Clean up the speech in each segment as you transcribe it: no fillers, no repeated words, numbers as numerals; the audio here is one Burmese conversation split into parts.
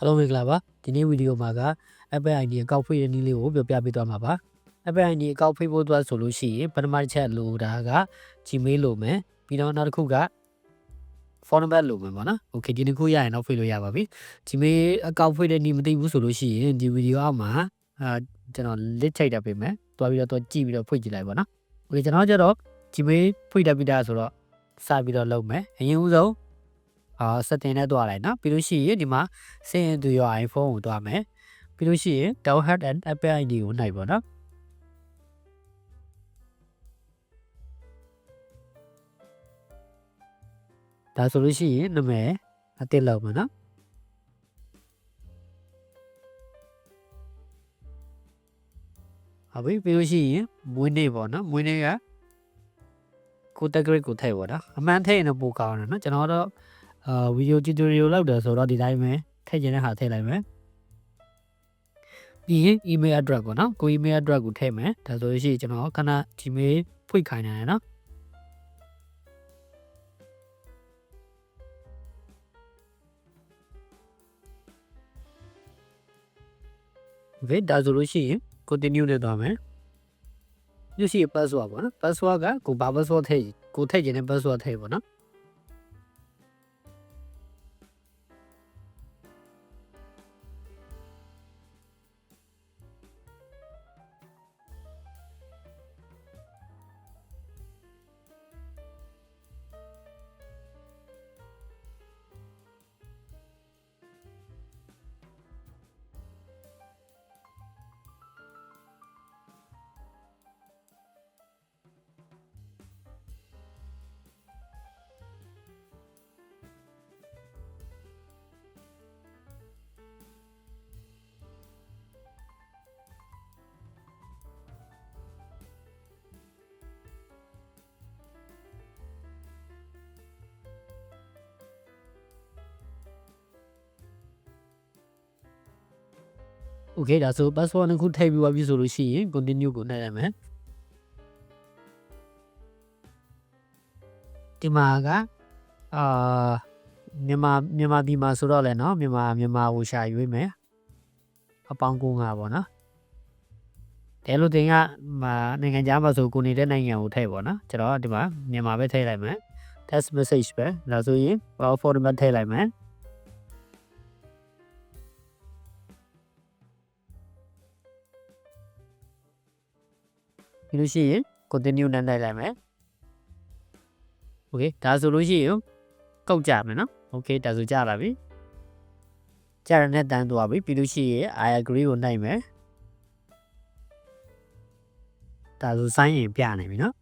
Hello မင်္ဂလာပါဒီနေ့ဗီဒီယိုမှာက Apple ID အကောက်ဖွင့်တဲ့နည်းလေးကိုပြောပြပေးသွားမှာပါ Apple ID အကောက်ဖွင့်ဖို့အတွက်ဆိုလို့ရှိရင်ပထမတစ်ချက်လိုတာက Gmail လိုမယ်ပြီးတော့နောက်တစ်ခုက phone number လိုမယ်ပေါ့နော် Okay ဒီနှစ်ခုရရင်တော့ဖွင့်လို့ရပါပြီ Gmail အကောက်ဖွင့်တဲ့နည်းမသိဘူးဆိုလို့ရှိရင်ဒီဗီဒီယိုအောက်မှာကျွန်တော် list ချိန်တက်ပေးမယ်တွားပြီးတော့ကြည့်ပြီးတော့ဖွင့်ကြည့်လိုက်ပါနော် Okay ကျွန်တော်ကျတော့ Gmail ဖွင့်တက်ပြီးသားဆိုတော့စပြီးတော့လုပ်မယ်အရင်ဦးဆုံးsetting နဲ့တွားလိုက်နော်ပြီးလို့ရှိရင်ဒီမှာ send into your iPhone ကိုတွားမယ်ပြီးလို့ရှိရင် download and Apple ID ကိုနှိုက်ပါနော်ဒါဆိုလို့ရှိရင်နာမည်အသစ်လောက်မယ်နော်ဟုတ်ပြီပြီးလို့ရှိရင်မွေးနေ့ပေါ့နော်မွေးနေ့ကကိုတက်ဂရိတ်ကိုထည့်ပါတော့အမှန်ထည့်ရင်တော့ပိုကောင်းတယ်နော်ကျွန်တော်တော့ဗီဒီယို tutorial လောက်တယ်ဆိုတော့ဒီတိုင်းပဲထည့်ခြင်းတဲ့ဟာထည့်လိုက်မယ်ပြီးရင် email address ပေါ့နော်ကို email address ကိုထည့်မယ်ဒါဆိုလို့ရှိရင်ကျွန်တော်ခဏ Gmail ဖွင့်ခိုင်းနေတယ်နော်โอเคဒါဆိုလို့ရှိရင် continue နဲ့သွားမယ်ပြီးရှိ password ပေါ့နော် password ကကိုဘာ password ထည့်ကိုထည့်ခြင်းတဲ့ password ထည့်ပေါ့နော်โอเคဒါဆို password နှစ်ခုထည့်ပြီးသွားပြီဆိုလို့ရှိရင် continue ကိုနှိုက်ရမယ်ဒီမှာကမြန်မာပြည်မှာဆိုတော့လဲเนาะမြန်မာကိုရှာရွေးမယ်အပေါင်း95ပေါ့နော်တဲလို့တင်ကနိုင်ငံခြားမှာဆိုကိုနေတဲ့နိုင်ငံကိုထည့်ပေါ့နော်ကျွန်တော်ဒီမှာမြန်မာပဲထည့်လိုက်မယ် test message ပဲဒါဆိုရင် format ထည့်လိုက်မယ်ပြီးလို့ရှိရင် continue နဲ့နှိုက်လိုက်မယ်โอเคဒါဆိုလို့ရှိရင်ကောက်ကြမယ်နော်โอเคဒါဆိုကြလာပြီကြရတဲ့တန်းသွားပြီပြီးလို့ရှိရင် I agree ကိုနှိုက်မယ်ဒါဆို sign in ပြနေပြီနော်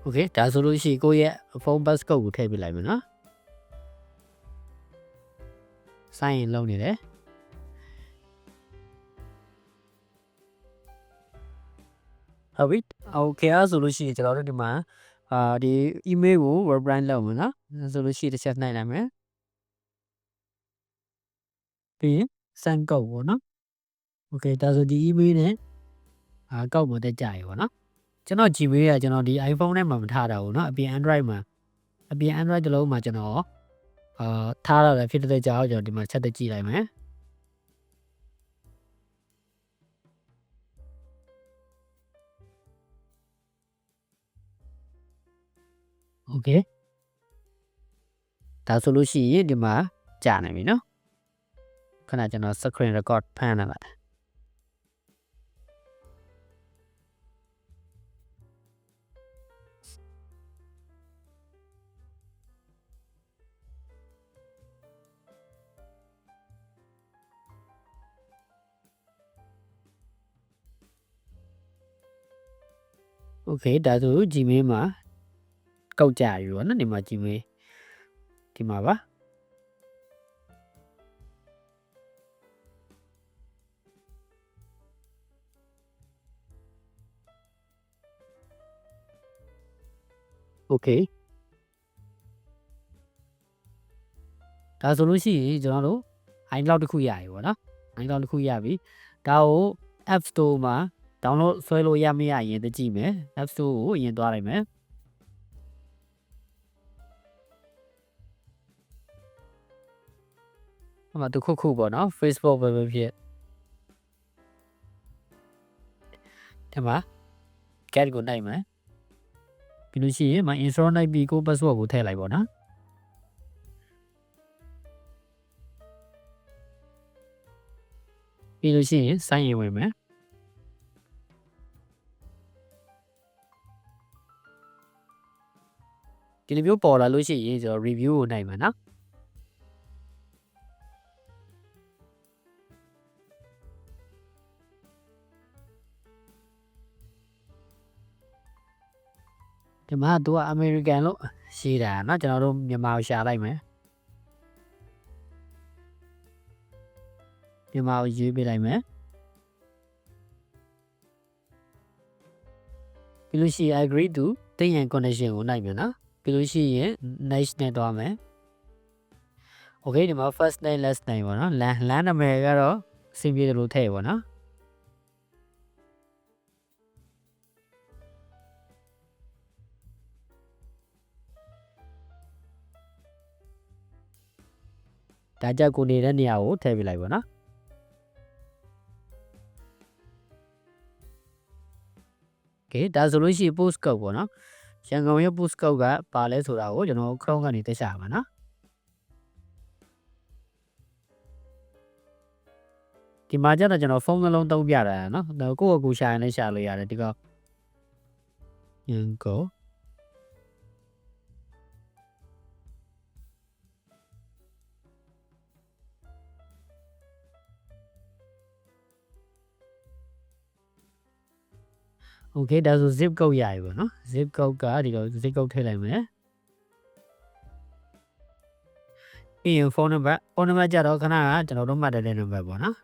โอเคဒါဆိုလို့ရှိရင်ကိုယ့်ရဲ့ phone passcode ကိုထည့်ပြလိုက်မယ်နော် sign in လုပ်နေတယ်ဟုတ်ပြီ okay အဲ့ဆိုလို့ရှိရင်ကျွန်တော်တို့ဒီမှာဒီ email ကို reply လုပ်မယ်နော်ဆိုလို့ရှိရင်တစ်ချက်နှိုက်လိုက်မယ်ပြီးရင် send code ပေါ့နော် okay ဒါဆိုဒီ email နဲ့ကောက်မတက်ကြရေပေါ့နော်ကျွန်တော် Gmail ကကျွန်တော်ဒီ iPhone ထဲမှာမထားတာဘူးเนาะအပြင် Android မှာအပြင် Android တစ်လုံးမှာကျွန်တော်ထားရတယ်ဖြစ်တဲ့ကြောင်ကျွန်တော်ဒီမှာချက်တက်ကြည့်လိုက်မယ်โอเคဒါဆိုလို့ရှိရင်ဒီမှာကြာနေပြီเนาะခဏကျွန်တော် screen record ဖမ်းလာပါတယ်โอเคဒါဆို Gmail မှာကောက်ကြပြီပေါ့နော်ဒီမှာ Gmail ဒီမှာပါ okay ဒါဆိုလို့ရှိရင်ကျွန်တော်တို့ iCloud တစ်ခုရပြီပေါ့နော် iCloud တစ်ခုရပြီဒါကို App Store မှာ download ဆွဲလို့ရမရရင်တကြည့်မယ် App Store ကိုအရင်သွားလိုက်မယ်ဟိုမှာတစ်ခုပေါ့နော် Facebook ပဲဖြစ်ဒီမှာ get ကိုနှိုက်မယ်ပြီးလို့ရှိရင်မ install နှိုက်ပြီးကို password ကိုထည့်လိုက်ပေါ့နော်ပြီးလို့ရှိရင် sign in ဝင်မယ်ဒီလိုမျိုးပေါ်လာလို့ရှိရင်ကျွန်တော် review ကိုနှိုက်မယ်နော်ဒီမှာသူက American လို့ရှိတာเนาะကျွန်တော်တို့မြန်မာကိုရှာလိုက်မယ်မြန်မာကိုရွေးပေးလိုက်မယ်ပြီးလို့ရှိရင် agree to terms and condition ကိုနှိုက်မယ်နော်ပြီးလို့ရှိရင် next နဲ့သွားမယ် okay ဒီမှာ first name last name ပေါ့နော်လမ်းနာမည်ကတော့အဆင်ပြေတယ်လို့ထည့်ပေါ့နော်ဒါကြောင့်ကိုနေတဲ့နေရာကိုထည့်ပြလိုက်ပါနော်โอเคဒါဆိုလို့ရှိရင် post code ပေါ့နော်ရန်ကုန်ရဲ့ post code ကပါလဲဆိုတာကိုကျွန်တော် Chrome ကနေတက်ရှာပါနော်ဒီမှာကျတော့ကျွန်တော်ဖုန်းနှလုံးသုံးပြတာနော်ကိုယ့်ကိုရှာရင်လည်းရှာလို့ရတယ်ဒီကရန်ကုန်โอเคဒါဆို zip code ရပြီပေါ့နော် zip code ကဒီလို zip code ထည့်လိုက်မယ်ပြီးရင် phone number ကြတော့ခဏကကျွန်တော်တို့မှတ်တဲ့ number ပေါ့နော်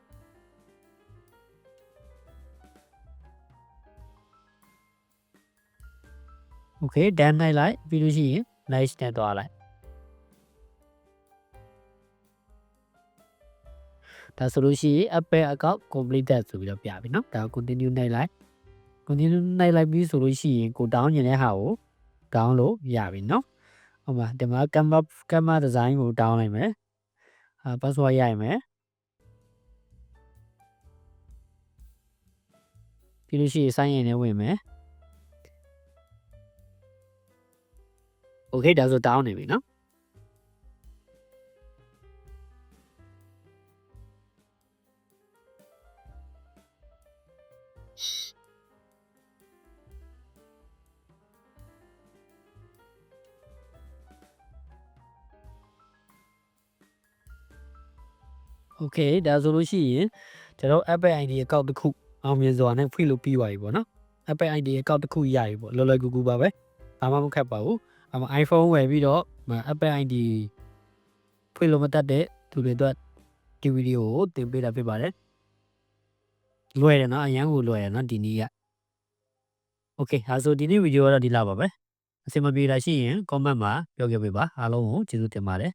โอเค done နိုင်လိုက်ပြီးလို့ရှိရင် next နဲ့သွားလိုက်ဒါဆိုလို့ရှိရင် Apple account completed ဆိုပြီးတော့ပြပြီเนาะဒါ continue နိုင်လိုက် continue နိုင်လိုက်ပြီးဆိုလို့ရှိရင်ကို down ညင်တဲ့ဟာကို down လို့ရပြီเนาะဟိုမှာဒီမှာ camera design ကို down လိုက်မယ်password ရရမယ်ပြီးလို့ရှိရင် sign in နဲ့ဝင်မယ် okay ဒါဆို down နေပြီเนาะโอเคဒါဆိုလို့ရှိရင်ကျွန်တော် Apple ID account တစ်ခုအောင်မြင်စွာနဲ့ဖွင့်လို့ပြီးသွားပြီပေါ့နော် Apple ID account တစ်ခုရပြီပေါ့လောကူကူပါပဲဘာမှမခက်ပါဘူးiPhone ဝယ်ပြီးတော့ Apple ID ဖွင့်လို့မတတ်တဲ့သူတွေအတွက်ဒီဗီဒီယိုကိုတင်ပေးတာဖြစ်ပါတယ်လွယ်တယ်နော်အရန်ကိုလွယ်တယ်နော်ဒီနေ့က Okay ဒါဆိုဒီနေ့ဗီဒီယိုကတော့ဒီလောက်ပါပဲအဆင်မပြေတာရှိရင် comment မှာပြောခဲ့ပေးပါအားလုံးကိုကျေးဇူးတင်ပါတယ်